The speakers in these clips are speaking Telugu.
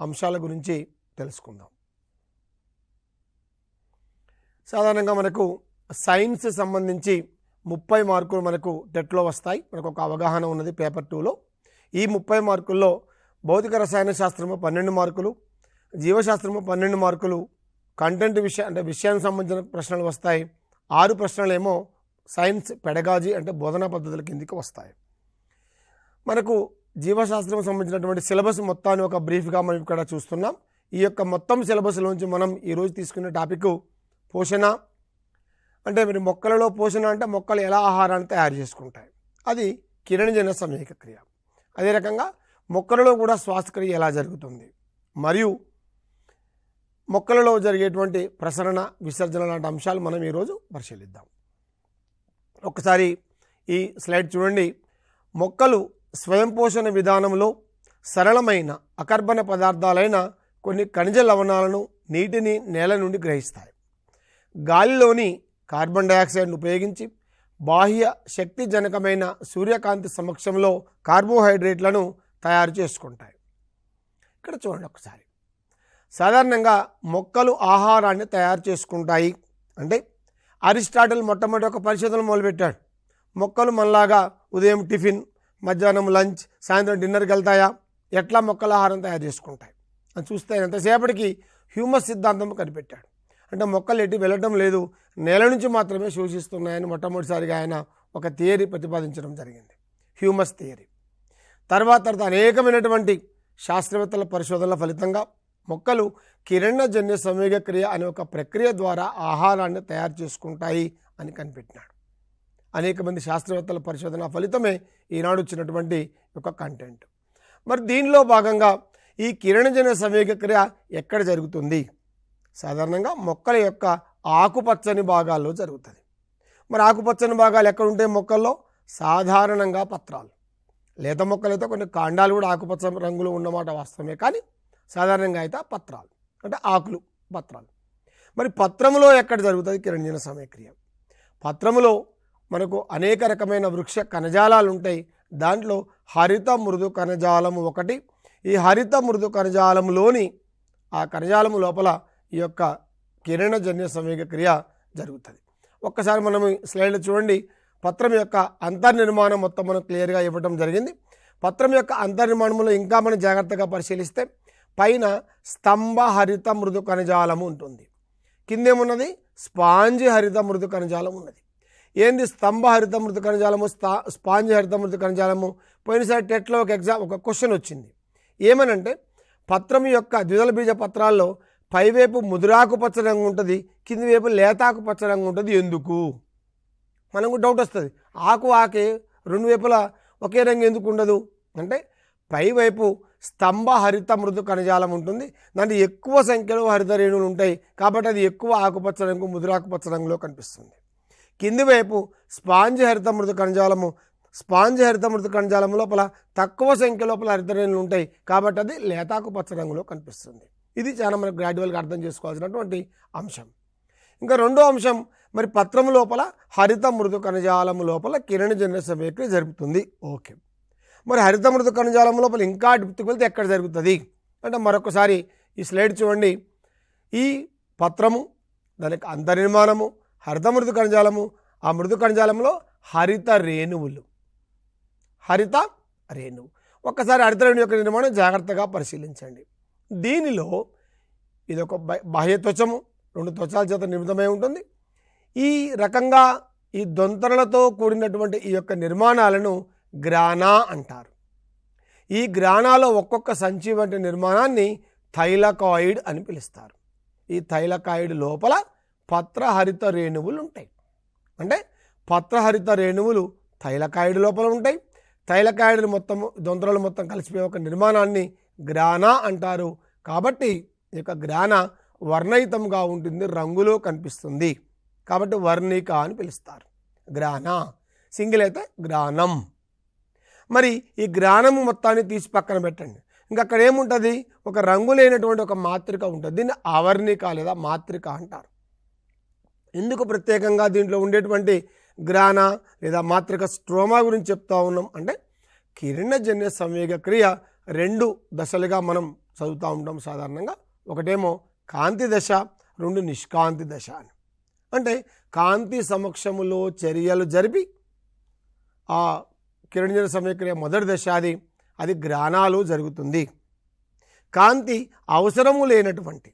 అంశాల గురించి తెలుసుకుందాం. సాధారణంగా మనకు సైన్స్ సంబంధించి 30 మార్కులు మనకు టెట్లో వస్తాయి. మనకు ఒక అవగాహన ఉన్నది పేపర్ 2లో. ఈ 30 మార్కుల్లో భౌతిక రసాయన శాస్త్రము 12 మార్కులు, జీవశాస్త్రము 12 మార్కులు, కంటెంట్ విషయానికి సంబంధించిన ప్రశ్నలు వస్తాయి. 6 ప్రశ్నలేమో సైన్స్ పెడగాజీ అంటే బోధనా పద్ధతుల కిందికి వస్తాయి. మనకు జీవశాస్త్రం సంబంధించినటువంటి సిలబస్ మొత్తాన్ని ఒక బ్రీఫ్గా మనం ఇక్కడ చూస్తున్నాం. ఈ యొక్క మొత్తం సిలబస్లోంచి మనం ఈరోజు తీసుకునే టాపిక్ పోషణ. అంటే మీరు మొక్కలలో పోషణ అంటే మొక్కలు ఎలా ఆహారాన్ని తయారు చేసుకుంటాయి, అది కిరణజన్య సమేక క్రియ. అదే రకంగా మొక్కలలో కూడా శ్వాసక్రియ ఎలా జరుగుతుంది, మరియు మొక్కలలో జరిగేటువంటి ప్రసరణ విసర్జన లాంటి అంశాలు మనం ఈరోజు పరిశీలిద్దాం. ఒకసారి ఈ స్లైడ్ చూడండి. మొక్కలు స్వయం పోషణ విధానంలో సరళమైన అకర్బన పదార్థాలైన కొన్ని ఖనిజ లవణాలను, నీటిని నేల నుండి గ్రహిస్తాయి. గాలిలోని కార్బన్ డయాక్సైడ్ను ఉపయోగించి బాహ్య శక్తిజనకమైన సూర్యకాంతి సమక్షంలో కార్బోహైడ్రేట్లను తయారు చేసుకుంటాయి. ఇక్కడ చూడండి ఒకసారి. సాధారణంగా మొక్కలు ఆహారాన్ని తయారు చేసుకుంటాయి అంటే అరిస్టాటిల్ మొట్టమొదటి ఒక పరిశోధన మొదలుపెట్టాడు. మొక్కలు మనలాగా ఉదయం టిఫిన్, మధ్యాహ్నం లంచ్, సాయంత్రం డిన్నర్కి వెళ్తాయా, ఎట్లా మొక్కల ఆహారం తయారు చేసుకుంటాయి అని చూస్తే ఎంతసేపటికి హ్యూమస్ సిద్ధాంతం కనిపెట్టాడు. అంటే మొక్కలు ఎటు వెళ్ళటం లేదు, నేల నుంచి మాత్రమే శోషిస్తున్నాయని మొట్టమొదటిసారిగా ఆయన ఒక థియరీ ప్రతిపాదించడం జరిగింది, హ్యూమస్ థియరీ. తర్వాత అనేకమైనటువంటి శాస్త్రవేత్తల పరిశోధనల ఫలితంగా మొక్కలు కిరణజన్య సంవేగ క్రియ అనే ఒక ప్రక్రియ ద్వారా ఆహారాన్ని తయారు చేసుకుంటాయి అని కనిపెట్టినాడు. అనేక మంది శాస్త్రవేత్తల పరిశోధన ఫలితమే ఈనాడు వచ్చినటువంటి ఒక కంటెంట్. మరి దీనిలో భాగంగా ఈ కిరణజన్య సంవేగ క్రియ ఎక్కడ జరుగుతుంది? సాధారణంగా మొక్కల యొక్క ఆకుపచ్చని భాగాల్లో జరుగుతుంది. మరి ఆకుపచ్చని భాగాలు ఎక్కడ ఉంటాయి మొక్కల్లో? సాధారణంగా పత్రాలు. లేత మొక్కలైతే కొన్ని కాండాలు కూడా ఆకుపచ్చ రంగులో ఉన్నమాట వాస్తవమే, కానీ సాధారణంగా అయితే పత్రాలు అంటే ఆకులు, పత్రాలు. మరి పత్రములో ఎక్కడ జరుగుతుంది కిరణజన్య సమయక్రియ? పత్రములో మనకు అనేక రకమైన వృక్ష కణజాలాలు ఉంటాయి. దాంట్లో హరిత మృదు కణజాలము ఒకటి. ఈ హరిత మృదు కణజాలంలోని ఆ కణజాలము లోపల ఈ యొక్క కిరణజన్య సంవేగ క్రియ జరుగుతుంది. ఒక్కసారి మనం స్లైడ్లో చూడండి. పత్రం యొక్క అంతర్నిర్మాణం మొత్తం మనం క్లియర్గా ఇవ్వడం జరిగింది. పత్రం యొక్క అంతర్నిర్మాణంలో ఇంకా మనం జాగ్రత్తగా పరిశీలిస్తే పైన స్తంభ హరిత మృదు కణజాలము ఉంటుంది, కిందేమున్నది స్పాంజి హరిత మృదు కణజాలం ఉన్నది. ఏంది స్తంభ హరిత మృదు కణజాలము, స్పాంజి హరిత మృదు కణజాలము? పోయినసారి టెట్లో ఒక క్వశ్చన్ వచ్చింది. ఏమనంటే పత్రం యొక్క ద్విదళ బీజ పత్రాల్లో పైవైపు ముదురాకు పచ్చ రంగు ఉంటుంది, కింది వైపు లేతాకు పచ్చ రంగు ఉంటుంది. ఎందుకు? మనకు డౌట్ వస్తుంది. ఆకే రెండు వైపులా ఒకే రంగు ఎందుకు ఉండదు అంటే పైవైపు స్తంభ హరిత మృదు కణజాలం ఉంటుంది, దాంట్లో ఎక్కువ సంఖ్యలో హరిత రేణువులు ఉంటాయి కాబట్టి అది ఎక్కువ ఆకుపచ్చ రంగు, ముదురాకుపచ్చ రంగులో కనిపిస్తుంది. కింది వైపు స్పాంజి హరిత మృదు కణజాలము, స్పాంజి హరిత మృదు కణజాలం లోపల తక్కువ సంఖ్య లోపల హరిత రేణువులు ఉంటాయి కాబట్టి అది లేతాకుపచ్చ రంగులో కనిపిస్తుంది. ఇది చాలా మనకు గ్రాడ్యువల్గా అర్థం చేసుకోవాల్సినటువంటి అంశం. ఇంకా రెండో అంశం, మరి పత్రం లోపల హరిత మృదు కణజాలము లోపల కిరణజన్య సంవేగక్రియ జరుగుతుంది. ఓకే, మరి హరిత మృదు కణజాలం లోపల ఇంకా డెప్త్కి వెళ్తే ఎక్కడ జరుగుతుంది అంటే మరొకసారి ఈ స్లైడ్ చూడండి. ఈ పత్రము, దానికి అంతర్నిర్మాణము, హరిత మృదు కణజాలము, ఆ మృదు కణజాలంలో హరిత రేణువులు, హరిత రేణువు. ఒక్కసారి హరిత రేణువు యొక్క నిర్మాణం జాగ్రత్తగా పరిశీలించండి. దీనిలో ఇదొక బాహ్య త్వచము, 2 త్వచాల చేత నిర్మితమై ఉంటుంది. ఈ రకంగా ఈ దొంతరలతో కూడినటువంటి ఈ యొక్క నిర్మాణాలను గ్రానా అంటారు. ఈ గ్రానాలో ఒక్కొక్క సంచి వంటి నిర్మాణాన్ని థైలకాయిడ్ అని పిలుస్తారు. ఈ థైలకాయిడ్ లోపల పత్రహరిత రేణువులు ఉంటాయి. అంటే పత్రహరిత రేణువులు థైలకాయిడ్ లోపల ఉంటాయి. థైలకాయిడ్ మొత్తము దొంతరలు మొత్తం కలిసిపోయే ఒక నిర్మాణాన్ని గ్రానా అంటారు. కాబట్టి ఈ యొక్క గ్రానా వర్ణయుతంగా ఉంటుంది, రంగులో కనిపిస్తుంది కాబట్టి వర్ణిక అని పిలుస్తారు. గ్రానా సింగిల్ అయితే గ్రానం. మరి ఈ గ్రానము మొత్తాన్ని తీసి పక్కన పెట్టండి. ఇంకా అక్కడ ఏముంటుంది? ఒక రంగు లేనటువంటి ఒక మాత్రిక ఉంటుంది. దీన్ని అవర్ణిక లేదా మాత్రిక అంటారు. ఎందుకు ప్రత్యేకంగా దీంట్లో ఉండేటువంటి గ్రానా లేదా మాత్రిక స్ట్రోమా గురించి చెప్తా ఉన్నాం అంటే కిరణజన్య సంవేగ క్రియ 2 దశలుగా మనం చదువుతూ ఉంటాం సాధారణంగా. ఒకటేమో కాంతి దశ, రెండు నిష్కాంతి దశ అని. అంటే కాంతి సమక్షములో చర్యలు జరిపి ఆ కిరణజన్య సమయక్రియ మొదటి దశ అది గ్రానాలు జరుగుతుంది. కాంతి అవసరము లేనటువంటి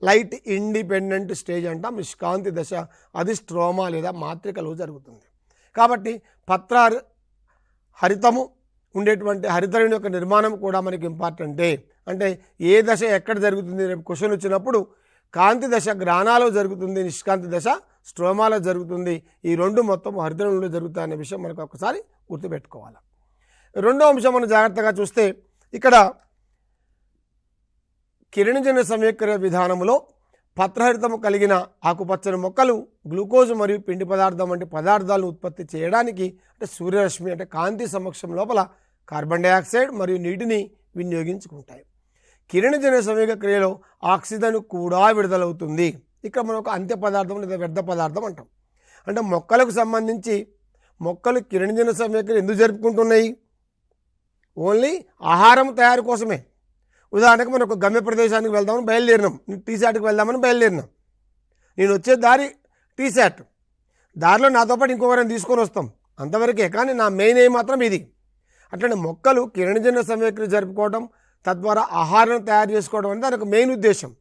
లైట్ ఇండిపెండెంట్ స్టేజ్ అంటాం నిష్కాంతి దశ, అది స్ట్రోమా లేదా మాత్రికలో జరుగుతుంది. కాబట్టి పత్ర హరితము ఉండేటువంటి హరితరేణు యొక్క నిర్మాణం కూడా మనకి ఇంపార్టెంటే. అంటే ఏ దశ ఎక్కడ జరుగుతుంది, రేపు క్వశ్చన్ వచ్చినప్పుడు కాంతి దశ గ్రానాలో జరుగుతుంది, నిష్కాంతి దశ స్ట్రోమాలో జరుగుతుంది. ఈ రెండు మొత్తం హరితరేణులో జరుగుతాయనే విషయం మనకు ఒకసారి గుర్తుపెట్టుకోవాలి. రెండో అంశం మనం జాగ్రత్తగా చూస్తే ఇక్కడ కిరణజన్య సమయక్రియ విధానంలో పత్రహరితము కలిగిన ఆకుపచ్చని మొక్కలు గ్లూకోజ్ మరియు పిండి పదార్థం వంటి పదార్థాలను ఉత్పత్తి చేయడానికి అంటే సూర్యరశ్మి అంటే కాంతి సమక్షం లోపల కార్బన్ డైఆక్సైడ్ మరియు నీటిని వినియోగించుకుంటాయి. కిరణజన్య సమయక క్రియలో ఆక్సిజన్ కూడా విడుదలవుతుంది. ఇక్కడ మనం ఒక అంత్య పదార్థం లేదా వ్యర్థ పదార్థం అంటాం. అంటే మొక్కలకు సంబంధించి మొక్కలు కిరణజన్య సమయక్రియ ఎందుకు జరుపుకుంటున్నాయి? ఓన్లీ ఆహారం తయారు కోసమే. ఉదాహరణకు మనం ఒక గమ్య ప్రదేశానికి వెళ్దామని బయలుదేరినాం, టీశాట్కి వెళ్దామని బయలుదేరినాం. నేను వచ్చే దారి టీశాట్, దారిలో నాతో పాటు ఇంకొకరిని తీసుకొని వస్తాం, అంతవరకే. కానీ నా మెయిన్ ఎయిమ్ మాత్రం ఇది. అట్లనే మొక్కలు కిరణజన్య సమయక్రియ జరుపుకోవడం, తద్వారా ఆహారం తయారు చేసుకోవడం అనేది దానికి మెయిన్ ఉద్దేశం.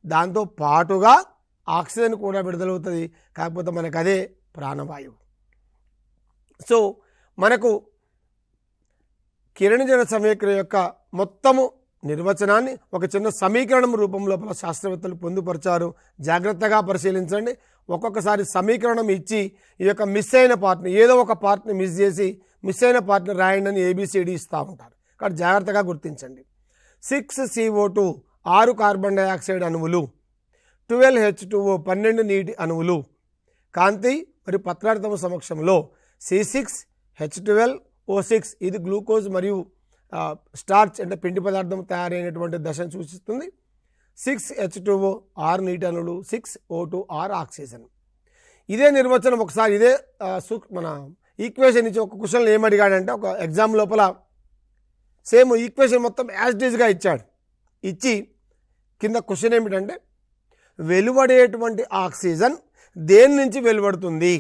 దాంతో పాటుగా ఆక్సిజన్ కూడా విడుదలవుతుంది. కాకపోతే మనకు అదే ప్రాణవాయువు. సో మనకు కిరణజన్య సమయక్రియ యొక్క మొత్తము నిర్వచనాన్ని ఒక చిన్న సమీకరణం రూపం లోపల శాస్త్రవేత్తలు పొందుపరిచారు. జాగ్రత్తగా పరిశీలించండి. ఒక్కొక్కసారి సమీకరణం ఇచ్చి ఈ యొక్క మిస్ అయిన పార్ట్ని, ఏదో ఒక పార్ట్ని మిస్ చేసి మిస్ అయిన పార్ట్ని రాయండి అని ఏబిసిడి ఇస్తూ ఉంటారు. కాబట్టి జాగ్రత్తగా గుర్తించండి. 6CO2 6 కార్బన్ డైఆక్సైడ్ అణువులు, 12H2O 12 నీటి అణువులు, కాంతి మరియు పత్రహరితము సమక్షంలో C6H12O6 ఇది గ్లూకోజ్ మరియు స్టార్చ్ అంటే పిండి పదార్థం తయారైనటువంటి దశను సూచిస్తుంది. 6H2O 6 నీటి అణువులు, 6O2 6 ఆక్సిజన్. ఇదే నిర్వచనం ఒకసారి ఇదే మన ఈక్వేషన్ ఇచ్చి ఒక క్వశ్చన్లు ఏమడిగాడంటే ఒక ఎగ్జామ్ లోపల సేమ్ ఈక్వేషన్ మొత్తం యాజ్ ఇట్ ఈజ్గా ఇచ్చాడు. ఇచ్చి కింద క్వశ్చన్ ఏమిటంటే వెలువడేటువంటి ఆక్సిజన్ దేని నుంచి వెలువడుతుంది?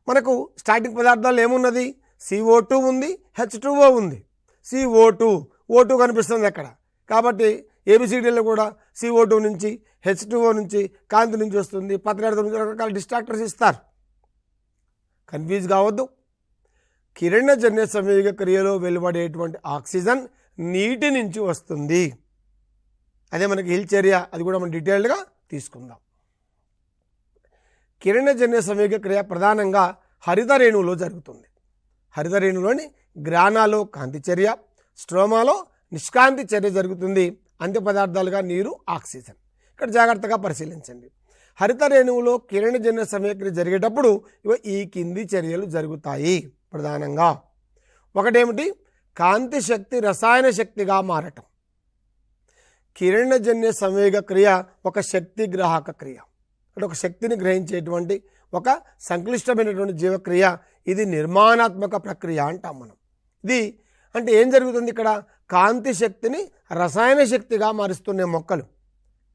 మనకు స్టార్టింగ్ పదార్థాలు ఏమున్నది? CO2 ఉంది, H2O ఉంది. O2 కనిపిస్తుంది అక్కడ. కాబట్టి ఏబిసిడీలో కూడా CO2 నుంచి H2O నుంచి కాంతి నుంచి వస్తుంది, పత్రహరితం నుంచి రకరకాల డిస్ట్రాక్టర్స్ ఇస్తారు. కన్ఫ్యూజ్ కావద్దు. కిరణజన్య సమయక క్రియలో వెలువడేటువంటి ఆక్సిజన్ నీటి నుంచి వస్తుంది. అదే మనకి హిల్చర్య, అది కూడా మనం డీటెయిల్డ్గా తీసుకుందాం. కిరణజన్య సమయక క్రియ ప్రధానంగా హరిత రేణువులో జరుగుతుంది. హరిత రేణువులోని గ్రానాలో కాంతి చర్య, స్ట్రోమాలో నిష్కాంతి చర్య జరుగుతుంది. అంత్య పదార్థాలుగా నీరు, ఆక్సిజన్. ఇక్కడ జాగ్రత్తగా పరిశీలించండి. హరిత రేణువులో కిరణజన్య సమయక్రియ జరిగేటప్పుడు ఈ కింది చర్యలు జరుగుతాయి. ప్రధానంగా ఒకటేమిటి? కాంతి శక్తి రసాయన శక్తిగా మారటం. కిరణజన్య సంవేగ క్రియ ఒక శక్తి గ్రాహక క్రియ, అంటే ఒక శక్తిని గ్రహించేటువంటి ఒక సంక్లిష్టమైనటువంటి జీవక్రియ. ఇది నిర్మాణాత్మక ప్రక్రియ అంటాం మనం. ఇది అంటే ఏం జరుగుతుంది? ఇక్కడ కాంతి శక్తిని రసాయన శక్తిగా మారుస్తున్నాయి మొక్కలు.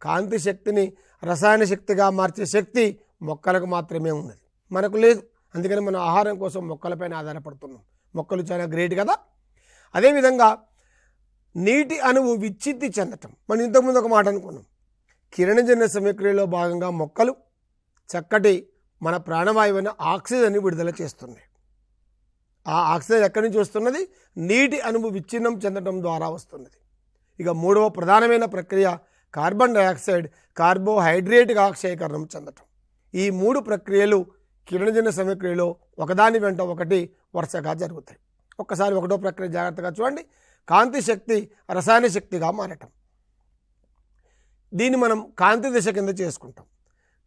కాంతి శక్తిని రసాయన శక్తిగా మార్చే శక్తి మొక్కలకు మాత్రమే ఉన్నది, మనకు లేదు. అందుకని మనం ఆహారం కోసం మొక్కలపైన ఆధారపడుతున్నాం. మొక్కలు చాలా గ్రేట్ కదా. అదేవిధంగా నీటి అణువు విచ్ఛిత్తి చెందటం. మనం ఇంతకుముందు ఒక మాట అనుకున్నాం. కిరణజన్య సమయక్రియలో భాగంగా మొక్కలు చక్కటి మన ప్రాణవాయువైన ఆక్సిజన్ని విడుదల చేస్తున్నాయి. ఆ ఆక్సిజన్ ఎక్కడి నుంచి వస్తున్నది? నీటి అణువు విచ్ఛిన్నం చెందడం ద్వారా వస్తున్నది. ఇక మూడవ ప్రధానమైన ప్రక్రియ కార్బన్ డైఆక్సైడ్ కార్బోహైడ్రేట్గా అక్షయకరణం చెందటం. ఈ మూడు ప్రక్రియలు కిరణజన్య సమయక్రియలో ఒకదాని వెంట ఒకటి వరుసగా జరుగుతాయి. ఒక్కసారి ఒకటో ప్రక్రియ జాగ్రత్తగా చూడండి. కాంతి శక్తి రసాయన శక్తిగా మారటం. దీన్ని మనం కాంతి దశ కింద చేసుకుంటాం.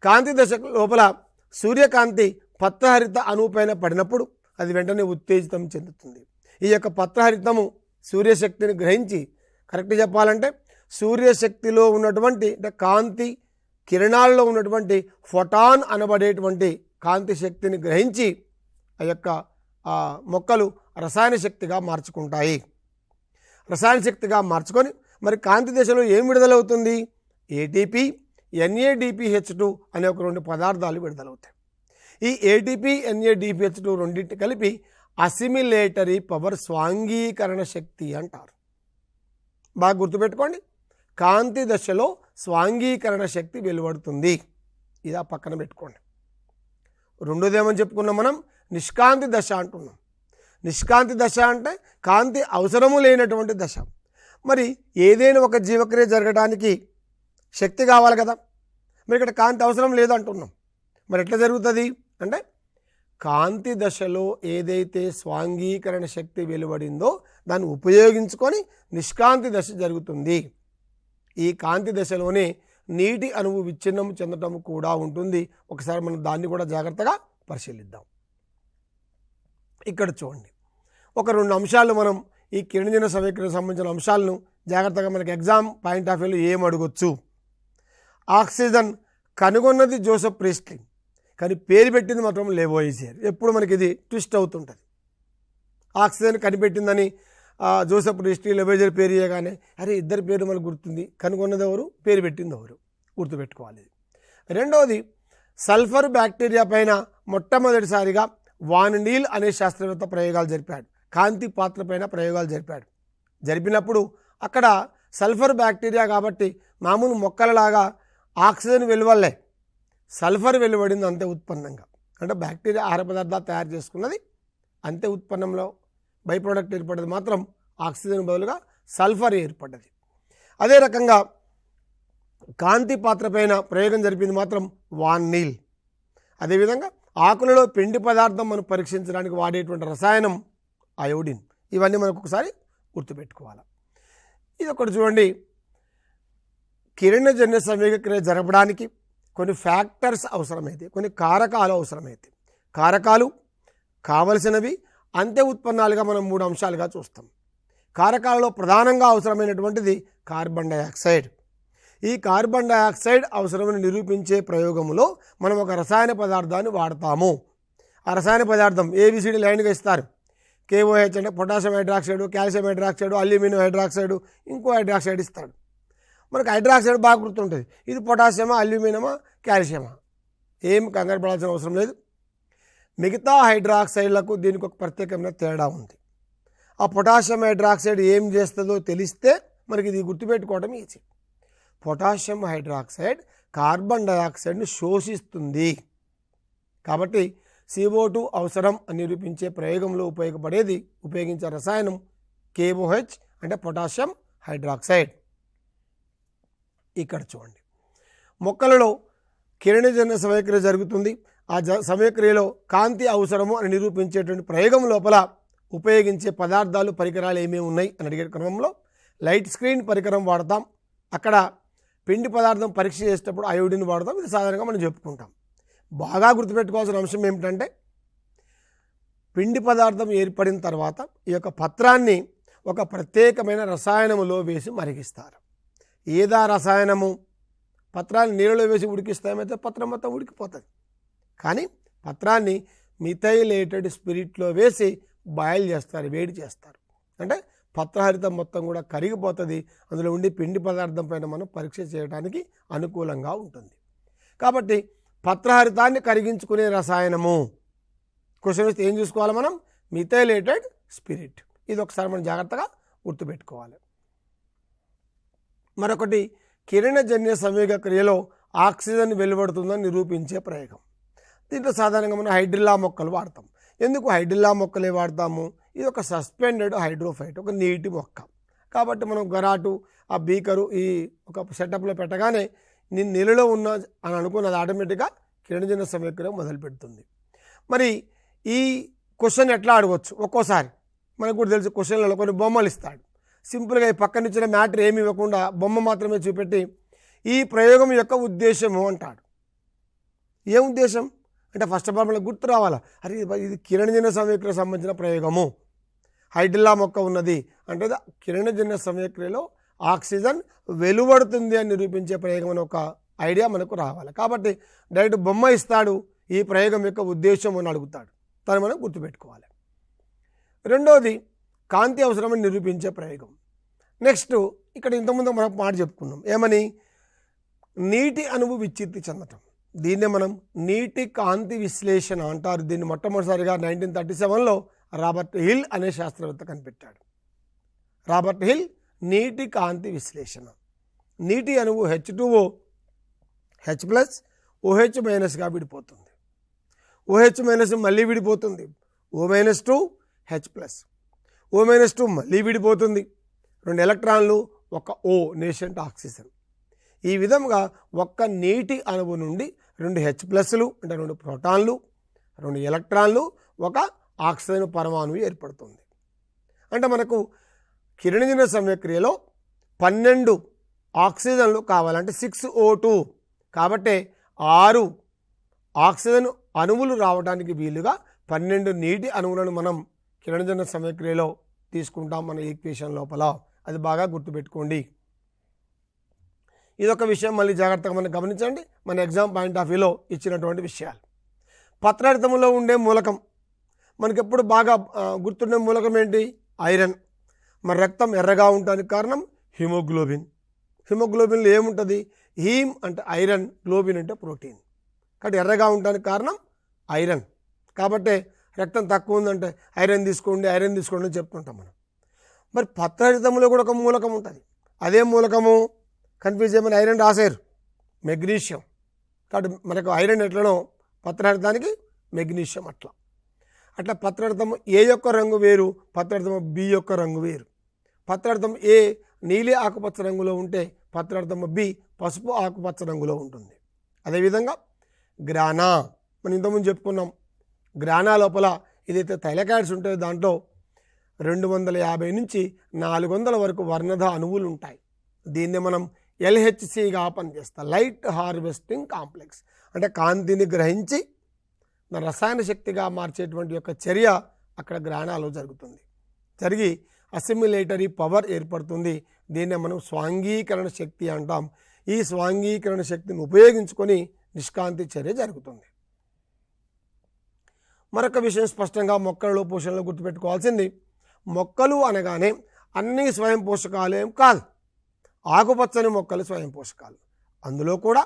కాంతి దశ లోపల సూర్యకాంతి పత్రహరిత అణువుపైన పడినప్పుడు అది వెంటనే ఉత్తేజితం చెందుతుంది. ఈ యొక్క పత్రహరితము సూర్యశక్తిని గ్రహించి, కరెక్ట్ చెప్పాలంటే సూర్యశక్తిలో ఉన్నటువంటి అంటే కాంతి కిరణాల్లో ఉన్నటువంటి ఫోటాన్ అనబడేటువంటి కాంతి శక్తిని గ్రహించి ఆ యొక్క మొక్కలు రసాయన శక్తిగా మార్చుకుంటాయి. రసాయన శక్తిగా మార్చుకొని మరి కాంతి దశలో ఏం విడుదలవుతుంది? ఏటీపీ, NADPH2 అనే ఒక 2 పదార్థాలు విడుదలవుతాయి. ఈ ఏటీపీ, NADPH2 రెండింటి కలిపి అసిమిలేటరీ పవర్, స్వాంగీకరణ శక్తి అంటారు. బాగా గుర్తుపెట్టుకోండి, కాంతి దశలో స్వాంగీకరణ శక్తి వెలువడుతుంది. ఇది పక్కన పెట్టుకోండి. రెండోది ఏమని చెప్పుకున్నాం మనం? నిష్కాంతి దశ అంటున్నాం. నిష్కాంతి దశ అంటే కాంతి అవసరము లేనటువంటి దశ. మరి ఏదైనా ఒక జీవక్రియ జరగడానికి శక్తి కావాలి కదా, మరి ఇక్కడ కాంతి అవసరం లేదంటున్నాం. మరి ఎట్లా జరుగుతుంది అంటే కాంతి దశలో ఏదైతే స్వాంగీకరణ శక్తి వెలువడిందో దాన్ని ఉపయోగించుకొని నిష్కాంతి దశ జరుగుతుంది. ఈ కాంతి దశలోనే నీటి అణువు విచ్ఛిన్నం చెందటం కూడా ఉంటుంది. ఒకసారి మనం దాన్ని కూడా జాగ్రత్తగా పరిశీలిద్దాం. ఇక్కడ చూడండి, ఒక 2 అంశాలు మనం ఈ కిరణజన్య సమీకరణకు సంబంధించిన అంశాలను జాగ్రత్తగా మనకి ఎగ్జామ్ పాయింట్ ఆఫ్ వ్యూలో ఏం అడగొచ్చు. ఆక్సిజన్ కనుగొన్నది జోసెఫ్ ప్రీస్ట్లీ, కానీ పేరు పెట్టింది మాత్రం లెవోయిజియర్. ఎప్పుడు మనకి ఇది ట్విస్ట్ అవుతుంటుంది. ఆక్సిజన్ కనిపెట్టిందని జోసెఫ్ ప్రీస్ట్లీ, లెవోయిజియర్ పేరు చేయగానే అరే ఇద్దరి పేరు మనకు గుర్తుంది, కనుగొన్నది ఎవరు, పేరు పెట్టింది ఎవరు, గుర్తుపెట్టుకోవాలి. రెండవది, సల్ఫర్ బ్యాక్టీరియా పైన మొట్టమొదటిసారిగా వాన్ నీల్ అనే శాస్త్రవేత్త ప్రయోగాలు జరిపాడు. కాంతి పాత్ర పైన ప్రయోగాలు జరిపినప్పుడు అక్కడ సల్ఫర్ బ్యాక్టీరియా కాబట్టి మామూలు మొక్కలలాగా ఆక్సిజన్ వెలువల్లే, సల్ఫర్ వెలువడింది అంతే ఉత్పన్నంగా. అంటే బ్యాక్టీరియా ఆహార పదార్థాలు తయారు చేసుకున్నది అంతే ఉత్పన్నంలో బై ప్రోడక్ట్ ఏర్పడ్డది మాత్రం ఆక్సిజన్ బదులుగా సల్ఫర్ ఏర్పడ్డది. అదే రకంగా కాంతి పాత్ర పైన ప్రయోగం జరిపింది మాత్రం వాన్ నీల్. అదేవిధంగా ఆకులలో పిండి పదార్థం మనం పరీక్షించడానికి వాడేటువంటి రసాయనం అయోడిన్. ఇవన్నీ మనకు ఒకసారి గుర్తుపెట్టుకోవాలి. ఇది ఒకటి చూడండి, కిరణజన్య సంవేగక్రియ జరపడానికి కొన్ని ఫ్యాక్టర్స్ అవసరమైతే, కొన్ని కారకాలు అవసరమైతే, కారకాలు కావలసినవి అంత్య ఉత్పన్నాలుగా మనం 3 అంశాలుగా చూస్తాం. కారకాలలో ప్రధానంగా అవసరమైనటువంటిది కార్బన్ డైఆక్సైడ్. ఈ కార్బన్ డైఆక్సైడ్ అవసరమని నిరూపించే ప్రయోగంలో మనం ఒక రసాయన పదార్థాన్ని వాడతాము. ఆ రసాయన పదార్థం ABCD లైన్గా ఇస్తారు. KOH అంటే potassium hydroxide, calcium hydroxide, aluminium hydroxide, ఇంకో హైడ్రాక్సైడ్ ఇస్తాడు. మనకు హైడ్రాక్సైడ్ బాగా గుర్తుంటుంది. ఇది పొటాషియమా, అల్యూమినియమా, కాల్షియమా, ఏం కంగారు పడాల్సిన అవసరం లేదు. మిగతా హైడ్రాక్సైడ్లకు దీనికి ఒక ప్రత్యేకమైన తేడా ఉంది. ఆ పొటాషియం హైడ్రాక్సైడ్ ఏం చేస్తుందో తెలిస్తే మనకి ఇది గుర్తుపెట్టుకోవడం ఈజీ. పొటాషియం హైడ్రాక్సైడ్ కార్బన్ డైఆక్సైడ్ని శోషిస్తుంది. కాబట్టి CO2 అవసరం అని నిరూపించే ప్రయోగంలో ఉపయోగించే రసాయనం KOH అంటే పొటాషియం హైడ్రాక్సైడ్. ఇక్కడ చూడండి, మొక్కలలో కిరణజన్య సమయక్రియ జరుగుతుంది. ఆ సమయక్రియలో కాంతి అవసరము అని నిరూపించేటువంటి ప్రయోగం లోపల ఉపయోగించే పదార్థాలు, పరికరాలు ఏమేమి ఉన్నాయి అని అడిగే క్రమంలో లైట్ స్క్రీన్ పరికరం వాడతాం. అక్కడ పిండి పదార్థం పరీక్ష చేసేటప్పుడు అయోడిన్ వాడతాం. ఇది సాధారణంగా మనం చెప్పుకుంటాం. బాగా గుర్తుపెట్టుకోవాల్సిన అంశం ఏమిటంటే పిండి పదార్థం ఏర్పడిన తర్వాత ఈ యొక్క పత్రాన్ని ఒక ప్రత్యేకమైన రసాయనములో వేసి మరిగిస్తారు. ఏదా రసాయనము? పత్రాన్ని నీళ్ళలో వేసి ఉడికిస్తామైతే పత్రం మొత్తం ఉడికిపోతుంది. కానీ పత్రాన్ని మిథైలేటెడ్ స్పిరిట్లో వేసి బాయిల్ చేస్తారు, వేడి చేస్తారు. అంటే పత్రహరితం మొత్తం కూడా కరిగిపోతుంది. అందులో ఉండి పిండి పదార్థం పైన మనం పరీక్ష చేయడానికి అనుకూలంగా ఉంటుంది. కాబట్టి పత్రహరితాన్ని కరిగించుకునే రసాయనము క్వశ్చన్ వస్తే ఏం చూసుకోవాలి మనం? Methylated spirit. ఇది ఒకసారి మనం జాగ్రత్తగా గుర్తుపెట్టుకోవాలి. మరొకటి, కిరణజన్య సంవేగ క్రియలో ఆక్సిజన్ వెలువడుతుందని నిరూపించే ప్రయోగం. దీంట్లో సాధారణంగా మనం హైడ్రిల్లా మొక్కలు వాడతాం. ఎందుకు హైడ్రిల్లా మొక్కలే వాడతాము? ఇది ఒక సస్పెండెడ్ హైడ్రోఫైట్, ఒక నీటి మొక్క. కాబట్టి మనం గరాటు, ఆ బీకరు ఈ ఒక సెటప్లో పెట్టగానే నేను నీళ్ళలో ఉన్న అని అనుకున్నది ఆటోమేటిక్గా కిరణజన్య సమీకరణం మొదలు పెడుతుంది. మరి ఈ క్వశ్చన్ ఎట్లా అడగవచ్చు? ఒక్కోసారి మనకు కూడా తెలుసు, క్వశ్చన్లలో కొన్ని బొమ్మలు ఇస్తాడు. సింపుల్గా ఈ పక్కన ఇచ్చిన మ్యాటర్ ఏమి ఇవ్వకుండా బొమ్మ మాత్రమే చూపెట్టి ఈ ప్రయోగం యొక్క ఉద్దేశము అంటాడు. ఏం ఉద్దేశం అంటే ఫస్ట్ ఆఫ్ ఆల్ మనకు గుర్తు రావాలా, అరే ఇది కిరణజన్య సమీకరణకు సంబంధించిన ప్రయోగము, హైడ్రిల్లా మొక్క ఉన్నది అంటే కిరణజన్య సమీకరణలో ఆక్సిజన్ వెలువడుతుంది అని నిరూపించే ప్రయోగం అని ఒక ఐడియా మనకు రావాలి. కాబట్టి డైరెక్ట్ బొమ్మ ఇస్తాడు, ఈ ప్రయోగం యొక్క ఉద్దేశం అని అడుగుతాడు. దాన్ని మనం గుర్తుపెట్టుకోవాలి. రెండోది, కాంతి అవసరమని నిరూపించే ప్రయోగం. నెక్స్ట్ ఇక్కడ ఇంతకుముందు మనం మాట చెప్పుకున్నాం ఏమని, నీటి అణువు విచ్ఛిత్తి చెందటం. దీన్నే మనం నీటి కాంతి విశ్లేషణ అంటారు. దీన్ని మొట్టమొదటిసారిగా 1937లో రాబర్ట్ హిల్ అనే శాస్త్రవేత్త కనిపెట్టాడు. రాబర్ట్ హిల్ నీటి కాంతి విశ్లేషణ. నీటి అణువు H2O H+ OH- విడిపోతుంది. OH- మళ్ళీ విడిపోతుంది, O-2 H+, O-2 మళ్ళీ విడిపోతుంది, 2 ఎలక్ట్రాన్లు, ఒక O నేషెంట్ ఆక్సిజన్. ఈ విధంగా ఒక్క నీటి అణువు నుండి 2 H+లు అంటే 2 ప్రోటాన్లు, 2 ఎలక్ట్రాన్లు, ఒక ఆక్సిజన్ పరమాణువు ఏర్పడుతుంది. అంటే మనకు కిరణజన్య సంక్రియలో 12 ఆక్సిజన్లు కావాలంటే 6O2, కాబట్టి 6 ఆక్సిజన్ అణువులు రావడానికి వీలుగా 12 నీటి అణువులను మనం కిరణజన్య సంక్రియలో తీసుకుంటాం మన ఈక్వేషన్ లోపల. అది బాగా గుర్తుపెట్టుకోండి. ఇదొక విషయం మళ్ళీ జాగ్రత్తగా మనం గమనించండి. మన ఎగ్జామ్ పాయింట్ ఆఫ్ వ్యూలో ఇచ్చినటువంటి విషయాలు. పత్రర్థంలో ఉండే మూలకం మనకి ఎప్పుడు బాగా గుర్తుండే మూలకం ఏంటి? ఐరన్. మన రక్తం ఎర్రగా ఉండడానికి కారణం హిమోగ్లోబిన్. హిమోగ్లోబిన్లో ఏముంటుంది? హీమ్ అంటే ఐరన్, గ్లోబిన్ అంటే ప్రోటీన్. కాబట్టి ఎర్రగా ఉండడానికి కారణం ఐరన్. కాబట్టి రక్తం తక్కువ ఉందంటే ఐరన్ తీసుకోండి అని చెప్తుంటాం మనం. మరి పత్రహితంలో కూడా ఒక మూలకం ఉంటుంది. అదే మూలకము కన్ఫ్యూజ్ చేయమని ఐరన్ రాశారు, మెగ్నీషియం. కాబట్టి మనకు ఐరన్ ఎట్లనో పత్రహితానికి మెగ్నీషియం అట్లా పత్రర్థం ఏ యొక్క రంగు వేరు, పత్రర్థం బి యొక్క రంగు వేరు. పత్రర్థం ఏ నీలి ఆకుపచ్చ రంగులో ఉంటే పత్రర్థం బి పసుపు ఆకుపచ్చ రంగులో ఉంటుంది. అదేవిధంగా గ్రానా మనం ఇంతకుముందు చెప్పుకున్నాం. గ్రానా లోపల ఏదైతే థైలకాయిడ్స్ ఉంటాయో దాంట్లో 250 నుంచి 400 వరకు వర్ణధ అణువులు ఉంటాయి. దీన్ని మనం LHCగా పనిచేస్తాం, లైట్ హార్వెస్టింగ్ కాంప్లెక్స్. అంటే కాంతిని గ్రహించి రసాయన శక్తిగా మార్చేటువంటి యొక్క చర్య అక్కడ గ్రానాలో జరుగుతుంది. జరిగి అసిమిలేటరీ పవర్ ఏర్పడుతుంది. దీన్నే మనం స్వాంగీకరణ శక్తి అంటాం. ఈ స్వాంగీకరణ శక్తిని ఉపయోగించుకొని నిష్కాంతి చర్య జరుగుతుంది. మరొక విషయం స్పష్టంగా మొక్కలలో పోషణలో గుర్తుపెట్టుకోవాల్సింది, మొక్కలు అనగానే అన్నీ స్వయం పోషకాలు ఏం కాదు. ఆకుపచ్చని మొక్కలు స్వయం పోషకాలు. అందులో కూడా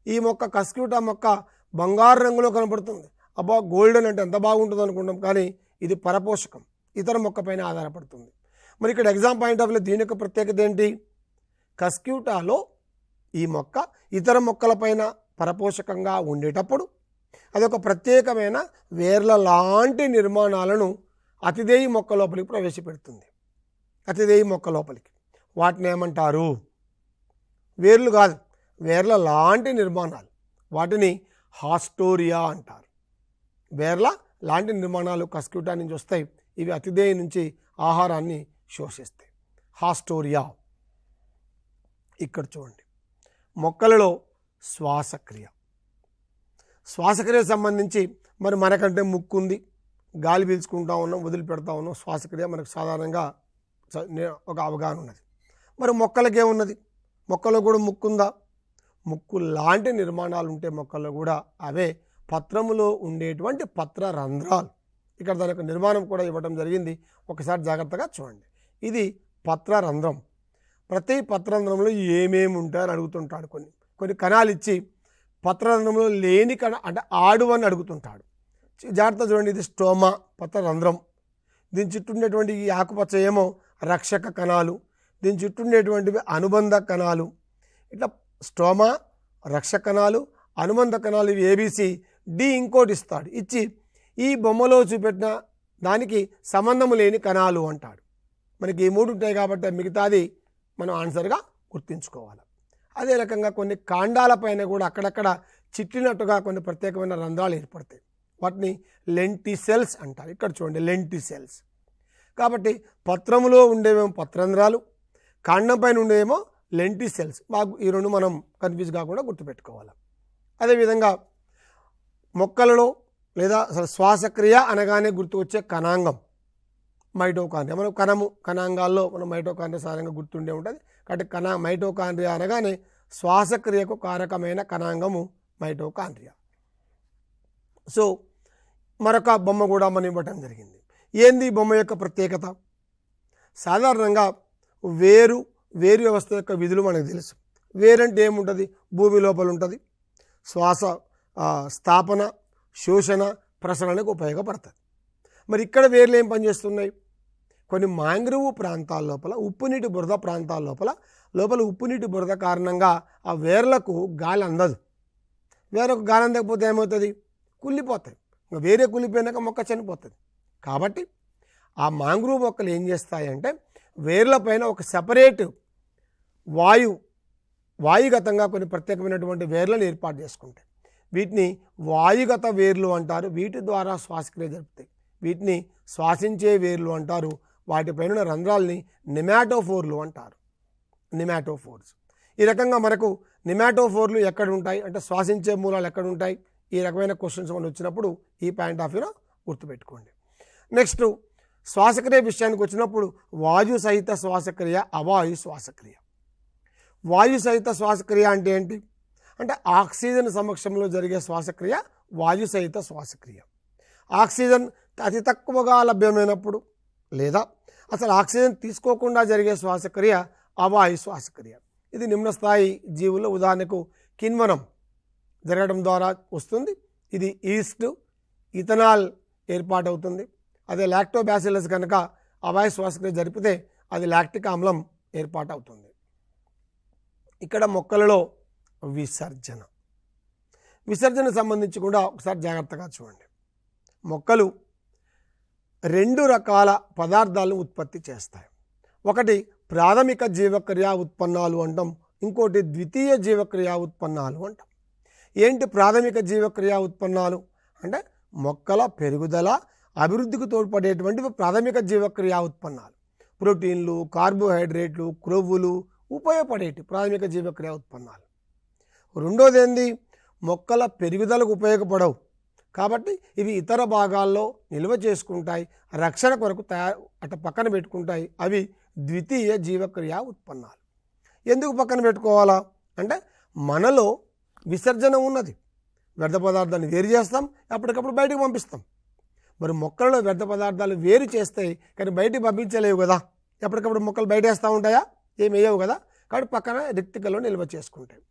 ఈ మొక్క కస్క్యూటా మొక్క బంగారు రంగులో కనపడుతుంది. అబ్బా గోల్డెన్ అంటే ఎంత బాగుంటుంది అనుకుంటాం, కానీ ఇది పరపోషకం, ఇతర మొక్క పైన ఆధారపడుతుంది. మరి ఇక్కడ ఎగ్జామ్ పాయింట్ ఆఫ్ వ్యూ దీని యొక్క ప్రత్యేకత ఏంటి? కస్క్యూటాలో ఈ మొక్క ఇతర మొక్కలపైన పరపోషకంగా ఉండేటప్పుడు అదొక ప్రత్యేకమైన వేర్ల లాంటి నిర్మాణాలను అతిదేయి మొక్క లోపలికి ప్రవేశపెడుతుంది. అతిదేయి మొక్క లోపలికి వాటిని ఏమంటారు? వేర్లు కాదు, వేర్ల లాంటి నిర్మాణాలు, వాటిని హాస్టోరియా అంటారు. వేర్ల లాంటి నిర్మాణాలు కస్క్యూటా నుంచి వస్తాయి. ఇవి అతిదేయి నుంచి ఆహారాన్ని శోషిస్తాయి. హాస్టోరియా. ఇక్కడ చూడండి, మొక్కలలో శ్వాసక్రియ సంబంధించి మరి మనకంటే ముక్కు ఉంది, గాలి పీల్చుకుంటా ఉన్నాం, వదిలిపెడతా ఉన్నాం. శ్వాసక్రియ మనకు సాధారణంగా ఒక అవగాహన ఉన్నది. మరి మొక్కలకేమున్నది? మొక్కలో కూడా ముక్కు ఉందా? ముక్కు లాంటి నిర్మాణాలు ఉంటే మొక్కల్లో కూడా అవే పత్రములో ఉండేటువంటి పత్ర రంధ్రాలు. ఇక్కడ దాని యొక్క నిర్మాణం కూడా ఇవ్వడం జరిగింది. ఒకసారి జాగ్రత్తగా చూడండి. ఇది పత్ర రంధ్రం. ప్రతి పత్రరంధ్రంలో ఏమేమి ఉంటాయని అడుగుతుంటాడు. కొన్ని కణాలు ఇచ్చి పత్రరంధ్రంలో లేని కణ అంటే ఆడు అని అడుగుతుంటాడు. జాగ్రత్త చూడండి, ఇది స్టోమా పత్రరంధ్రం. దీని చుట్టూ ఉండేటువంటి ఈ ఆకుపచ్చ ఏమో రక్షక కణాలు, దీని చుట్టూ ఉండేటువంటివి అనుబంధ కణాలు. ఇట్లా స్టోమా, రక్షక కణాలు, అనుబంధ కణాలు, ఇవి ABC. డి ఇంకోటి ఇస్తాడు, ఇచ్చి ఈ బొమ్మలో చూపెట్టిన దానికి సంబంధం లేని కణాలు అంటాడు. మనకి ఈ 3 ఉంటాయి కాబట్టి మిగతాది మనం ఆన్సర్గా గుర్తుంచుకోవాలి. అదే రకంగా కొన్ని కాండాలపైన కూడా అక్కడక్కడ చిట్లినట్టుగా కొన్ని ప్రత్యేకమైన రంధ్రాలు ఏర్పడతాయి. వాటిని లెంటిసెల్స్ అంటారు. ఇక్కడ చూడండి, లెంటిసెల్స్. కాబట్టి పత్రములో ఉండేవేమో పత్రరంధ్రాలు, కాండం పైన ఉండేవేమో లెంటిసెల్స్. బాగా ఈ 2 మనం కన్ఫ్యూజ్ కాకుండా గుర్తుపెట్టుకోవాలి. అదేవిధంగా మొక్కలలో లేదా అసలు శ్వాసక్రియ అనగానే గుర్తుకొచ్చే కణాంగం మైటోకాండ్రియా. మనం కణాంగాల్లో మనం మైటోకాండ్రియా సాధారణంగా గుర్తుండే ఉంటుంది. కాబట్టి మైటోకాండ్రియా అనగానే శ్వాసక్రియకు కారకమైన కణాంగము మైటోకాండ్రియా. సో మరొక బొమ్మ కూడా మనం ఇవ్వటం జరిగింది. ఏంది బొమ్మ యొక్క ప్రత్యేకత? సాధారణంగా వేరు వ్యవస్థ యొక్క విధులు మనకు తెలుసు. వేరంటే ఏముంటుంది? భూమి లోపల ఉంటుంది, శ్వాస స్థాపన, శోషణ, ప్రసరణకు ఉపయోగపడుతుంది. మరి ఇక్కడ వేర్లు ఏం పనిచేస్తున్నాయి? కొన్ని మాంగ్రోవ్ ప్రాంతాల లోపల, ఉప్పునీటి బురద ప్రాంతాల లోపల ఉప్పునీటి బురద కారణంగా ఆ వేర్లకు గాలి అందదు. వేరొక గాలి అందకపోతే ఏమవుతుంది? కుళ్ళిపోతాయి. ఇంకా వేరే కుళ్ళిపోయినాక మొక్క చనిపోతుంది. కాబట్టి ఆ మాంగ్రోవ్ మొక్కలు ఏం చేస్తాయంటే వేర్లపైన ఒక సెపరేట్ వాయుగతంగా కొన్ని ప్రత్యేకమైనటువంటి వేర్లను ఏర్పాటు చేసుకుంటాయి. వీటిని వాయుగత వేర్లు అంటారు. వీటి ద్వారా శ్వాసక్రియ జరుపుతాయి. వీటిని శ్వాసించే వేర్లు అంటారు. వాటిపైన రంధ్రాలని నిమాటోఫోర్లు అంటారు. నిమాటోఫోర్స్. ఈ రకంగా మనకు నిమాటోఫోర్లు ఎక్కడ ఉంటాయి అంటే శ్వాసించే మూలాలు ఎక్కడ ఉంటాయి? ఈ రకమైన క్వశ్చన్స్ మనం వచ్చినప్పుడు ఈ పాయింట్ ఆఫ్ వ్యూలో గుర్తుపెట్టుకోండి. నెక్స్ట్ శ్వాసక్రియ విషయానికి వచ్చినప్పుడు వాయు సహిత శ్వాసక్రియ, అవాయు శ్వాసక్రియ. వాయు సహిత శ్వాసక్రియ అంటే ఏంటి అంటే ఆక్సిజన్ సమక్షంలో జరిగే శ్వాసక్రియ వాయు సహిత శ్వాసక్రియ. ఆక్సిజన్ అతి తక్కువగా లభ్యమైనప్పుడు లేదా అసలు ఆక్సిజన్ తీసుకోకుండా జరిగే శ్వాసక్రియ అవాయు శ్వాసక్రియ. ఇది నిమ్న స్థాయి జీవుల్లో ఉదాహరణకు కిణ్వనం జరగడం ద్వారా వస్తుంది. ఇది ఈస్ట్ ఇథనాల్ ఏర్పాటవుతుంది. అదే లాక్టోబాసిల్లస్ కనుక అవాయు శ్వాసక్రియ జరిపితే అది లాక్టిక్ ఆమ్లం ఏర్పాటవుతుంది. ఇక్కడ మొక్కలలో విసర్జన సంబంధించి కూడా ఒకసారి జాగ్రత్తగా చూడండి. మొక్కలు 2 రకాల పదార్థాలను ఉత్పత్తి చేస్తాయి. ఒకటి ప్రాథమిక జీవక్రియా ఉత్పన్నాలు అంటాం, ఇంకోటి ద్వితీయ జీవక్రియా ఉత్పన్నాలు అంటాం. ఏంటి ప్రాథమిక జీవక్రియా ఉత్పన్నాలు అంటే మొక్కల పెరుగుదల అభివృద్ధికి తోడ్పడేటువంటివి ప్రాథమిక జీవక్రియా ఉత్పన్నాలు. ప్రోటీన్లు, కార్బోహైడ్రేట్లు, క్రొవ్వులు ఉపయోగపడేటి ప్రాథమిక జీవక్రియా ఉత్పన్నాలు. రెండోది ఏంది? మొక్కల పెరుగుదలకు ఉపయోగపడవు కాబట్టి ఇవి ఇతర భాగాల్లో నిల్వ చేసుకుంటాయి, రక్షణ కొరకు అటు పక్కన పెట్టుకుంటాయి. అవి ద్వితీయ జీవక్రియా ఉత్పన్నాలు. ఎందుకు పక్కన పెట్టుకోవాలా అంటే మనలో విసర్జన ఉన్నది. వ్యర్థ పదార్థాన్ని వేరు చేస్తాం, ఎప్పటికప్పుడు బయటకు పంపిస్తాం. మరి మొక్కలలో వ్యర్థ పదార్థాలు వేరు చేస్తాయి కానీ బయటికి పంపించలేవు కదా. ఎప్పటికప్పుడు మొక్కలు బయట వేస్తూ ఉంటాయా? ఏమి వేయవు కదా. కాబట్టి పక్కన రిక్తికలో నిల్వ చేసుకుంటాయి.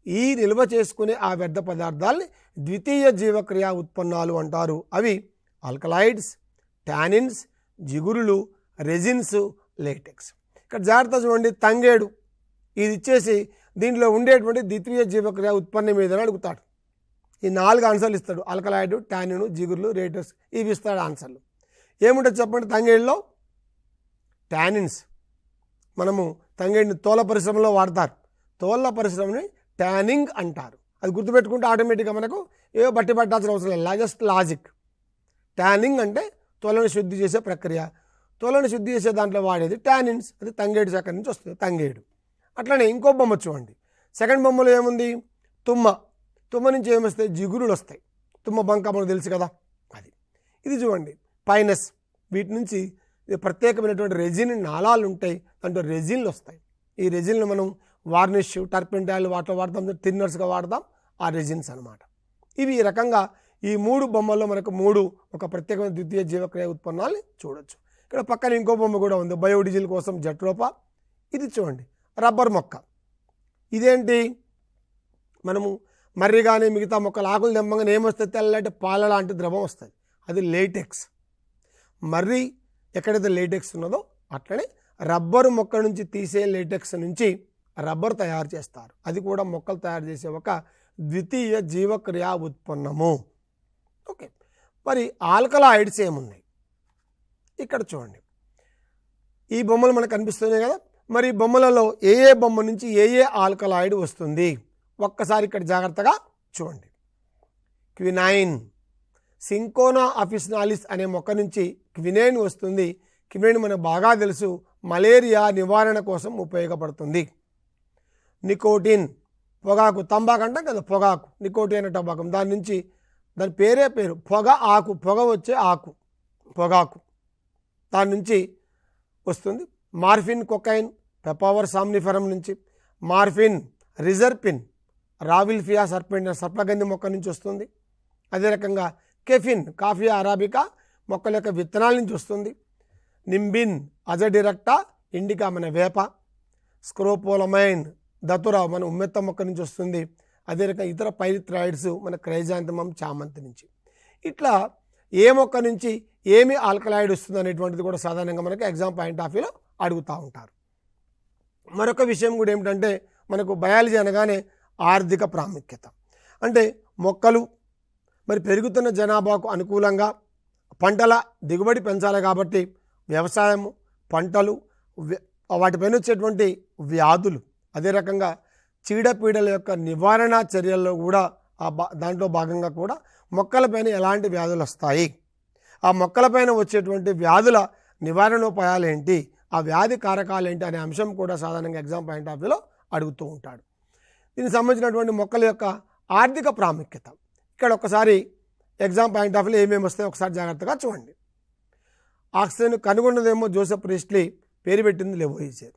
ఈ నిల్వ చేసుకునే ఆ వ్యర్థ పదార్థాలని ద్వితీయ జీవక్రియా ఉత్పన్నాలు అంటారు. అవి ఆల్కలాయిడ్స్, టానిన్స్, జిగురులు, రెజిన్స్, లేటెక్స్. ఇక్కడ జాగ్రత్త చూడండి, తంగేడు ఇది ఇచ్చేసి దీంట్లో ఉండేటువంటి ద్వితీయ జీవక్రియా ఉత్పన్నం మీద అడుగుతాడు. ఈ 4 ఆన్సర్లు ఇస్తాడు. ఆల్కలాయిడ్, టానిన్, జిగురులు, రేటస్ ఇవి ఇస్తాడు ఆన్సర్లు. ఏముంటుంది చెప్పండి? తంగేడులో టానిన్స్. మనము తంగేడిని తోల పరిశ్రమలో వాడతారు. తోళ్ళ పరిశ్రమని ట్యానింగ్ అంటారు. అది గుర్తుపెట్టుకుంటే ఆటోమేటిక్గా మనకు ఏవో బట్టి పట్టాల్సిన అవసరం లేదు. Just logic. ట్యానింగ్ అంటే తోలను శుద్ధి చేసే ప్రక్రియ. తోలను శుద్ధి చేసే దాంట్లో వాడేది టానిన్స్. అది తంగేడు శాఖ నుంచి వస్తుంది, తంగేడు. అట్లనే ఇంకో బొమ్మ చూడండి. సెకండ్ బొమ్మలో ఏముంది? తుమ్మ. తుమ్మ నుంచి ఏమొస్తాయి? జిగురులు వస్తాయి. తుమ్మ బంక మనకు తెలుసు కదా అది. ఇది చూడండి పైనస్. వీటి నుంచి ప్రత్యేకమైనటువంటి రెజిన్ నాళాలు ఉంటాయి, దాంట్లో రెజిన్లు వస్తాయి. ఈ రెజిన్లు మనం వార్నిష్, టర్పెంటైల్ వాటిలో వాడతాం, థిన్నర్స్గా వాడతాం. ఆ రెజిన్స్ అనమాట. ఇవి ఈ రకంగా ఈ 3 బొమ్మల్లో మనకు 3 ఒక ప్రత్యేకమైన ద్వితీయ జీవక్రియ ఉత్పన్నాలు చూడొచ్చు. ఇక్కడ పక్కన ఇంకో బొమ్మ కూడా ఉంది, బయోడీజిల్ కోసం జట్రోపా. ఇది చూడండి రబ్బర్ మొక్క. ఇదేంటి? మనము మర్రి కానీ మిగతా మొక్కలు ఆకులు దెంపగానే ఏమొస్తుంది? తెల్లటి పాల లాంటి ద్రవం వస్తుంది. అది లేటెక్స్. మర్రి ఎక్కడైతే లేటెక్స్ ఉన్నదో అట్లనే రబ్బరు మొక్క నుంచి తీసే లేటెక్స్ నుంచి రబ్బర్ తయారు చేస్తారు. అది కూడా మొక్కలు తయారు చేసే ఒక ద్వితీయ జీవక్రియా ఉత్పన్నము. ఓకే, మరి ఆల్కలాయిడ్స్ ఏమున్నాయి ఇక్కడ చూడండి. ఈ బొమ్మలు మనకు కనిపిస్తున్నాయి కదా. మరి బొమ్మలలో ఏ బొమ్మ నుంచి ఏ ఆల్కలాయిడ్ వస్తుంది ఒక్కసారి ఇక్కడ జాగ్రత్తగా చూడండి. క్వినైన్. సింకోనా అఫిసినాలిస్ అనే మొక్క నుంచి క్వినైన్ వస్తుంది. క్వినైన్ మనకు బాగా తెలుసు, మలేరియా నివారణ కోసం ఉపయోగపడుతుంది. నికోటిన్. పొగాకు, తంబాకు అంటాం కదా, పొగాకు. నికోటిన్ అనే టబాకం, దాని నుంచి దాని పేరు పొగ ఆకు, పొగ వచ్చే ఆకు పొగాకు, దాని నుంచి వస్తుంది. మార్ఫిన్, కొకైన్ పెపావర్ సామ్నిఫెరం నుంచి. మార్ఫిన్, రిజర్పిన్ రావిల్ఫియా సర్పగంధి మొక్క నుంచి వస్తుంది. అదే రకంగా కెఫిన్, కాఫియా అరాబికా మొక్కల యొక్క విత్తనాల నుంచి వస్తుంది. నింబిన్, అజడిరక్టా ఇండికా మన వేప, స్క్రోపోలమైన్ దతుర మన ఉమ్మెత్త మొక్క నుంచి వస్తుంది. అదే రకంగా ఇతర పైరిథ్రాయిడ్స్ మన క్రైజాంథమం చామంతి నుంచి. ఇట్లా ఏ మొక్క నుంచి ఏమి ఆల్కలాయిడ్ వస్తుంది అనేటువంటిది కూడా సాధారణంగా మనకి ఎగ్జామ్ పాయింట్ ఆఫ్ వ్యూలో అడుగుతూ ఉంటారు. మరొక విషయం కూడా ఏమిటంటే మనకు బయాలజీ అనగానే ఆర్థిక ప్రాముఖ్యత. అంటే మొక్కలు మరి పెరుగుతున్న జనాభాకు అనుకూలంగా పంటల దిగుబడి పెంచాలి కాబట్టి వ్యవసాయము, పంటలు, వాటిపైన వచ్చేటువంటి వ్యాధులు, అదే రకంగా చీడపీడల యొక్క నివారణ చర్యల్లో కూడా దాంట్లో భాగంగా కూడా మొక్కలపైన ఎలాంటి వ్యాధులు వస్తాయి, ఆ మొక్కలపైన వచ్చేటువంటి వ్యాధుల నివారణోపాయాలు ఏంటి, ఆ వ్యాధి కారకాలు ఏంటి అనే అంశం కూడా సాధారణంగా ఎగ్జామ్ పాయింట్ ఆఫ్ వ్యూలో అడుగుతూ ఉంటాడు. దీనికి సంబంధించినటువంటి మొక్కల యొక్క ఆర్థిక ప్రాముఖ్యత ఇక్కడ ఒకసారి ఎగ్జామ్ పాయింట్ ఆఫ్ వ్యూలో ఏమేమి వస్తాయో ఒకసారి జాగ్రత్తగా చూడండి. ఆక్సిజన్ కనుగొన్నదేమో జోసెఫ్ ప్రీస్ట్లీ, పేరు పెట్టింది లెవోయిజర్.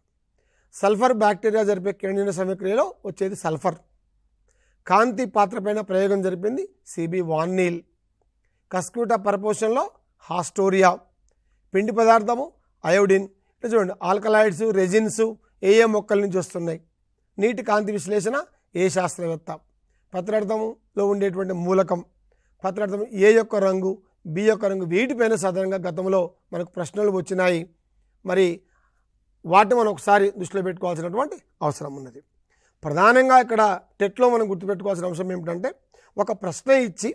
సల్ఫర్ బ్యాక్టీరియా జరిపే కిరణజన్య సమక్రియలో వచ్చేది సల్ఫర్. కాంతి పాత్ర పైన ప్రయోగం జరిపింది సిబి వాన్ నీల్. కస్క్యూటా పర్పోషన్లో హాస్టోరియా. పిండి పదార్థము అయోడిన్. ఇట్లా చూడండి, ఆల్కలాయిడ్స్, రెజిన్స్ ఏ మొక్కల నుంచి వస్తున్నాయి. నీటి కాంతి విశ్లేషణ ఏ శాస్త్రవేత్త. పత్రార్థంలో ఉండేటువంటి మూలకం, పత్రార్థం ఏ యొక్క రంగు, బి యొక్క రంగు, వీటిపైన సాధారణంగా గతంలో మనకు ప్రశ్నలు వచ్చినాయి. మరి వాటిని మనం ఒకసారి దృష్టిలో పెట్టుకోవాల్సినటువంటి అవసరం ఉన్నది. ప్రధానంగా ఇక్కడ టెట్లో మనం గుర్తుపెట్టుకోవాల్సిన అంశం ఏమిటంటే, ఒక ప్రశ్న ఇచ్చి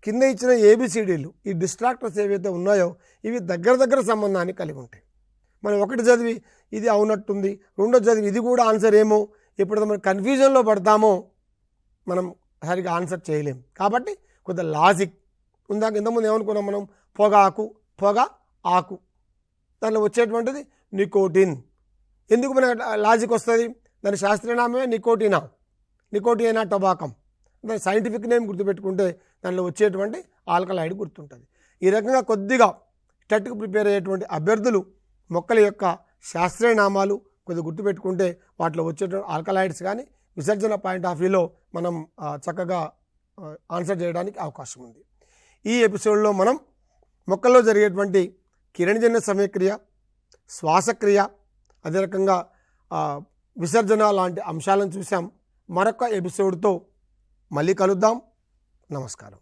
కింద ఇచ్చిన ఏబిసిడీలు, ఈ డిస్ట్రాక్టర్స్ ఏవైతే ఉన్నాయో ఇవి దగ్గర సంబంధాన్ని కలిగి ఉంటాయి. మనం ఒకటి చదివి ఇది అవునట్టుంది, రెండో చదివి ఇది కూడా ఆన్సర్ ఏమో, ఎప్పుడైతే మనం కన్ఫ్యూజన్లో పడతామో మనం సరిగా ఆన్సర్ చేయలేం. కాబట్టి కొంత లాజిక్ ఉందాక ఇంతకుముందు ఏమనుకున్నాం మనం, పొగ ఆకు, దాంట్లో వచ్చేటువంటిది నికోటిన్. ఎందుకు మన లాజిక్ వస్తుంది, దాని శాస్త్రీయ నామే నికోటినా టొబాకం. దాని సైంటిఫిక్ నేమ్ గుర్తుపెట్టుకుంటే దానిలో వచ్చేటువంటి ఆల్కలాయిడ్ గుర్తుంటుంది. ఈ రకంగా కొద్దిగా టెట్కు ప్రిపేర్ అయ్యేటువంటి అభ్యర్థులు మొక్కల యొక్క శాస్త్రీయ నామాలు కొద్దిగా గుర్తుపెట్టుకుంటే వాటిలో వచ్చేటువంటి ఆల్కలాయిడ్స్ కానీ విసర్జన పాయింట్ ఆఫ్ వ్యూలో మనం చక్కగా ఆన్సర్ చేయడానికి అవకాశం ఉంది. ఈ ఎపిసోడ్లో మనం మొక్కల్లో జరిగేటువంటి కిరణజన్య సమయక్రియ, శ్వాసక్రియ, అదే రకంగా విసర్జన లాంటి అంశాలను చూసాం. మరొక ఎపిసోడ్తో మళ్ళీ కలుద్దాం. నమస్కారం.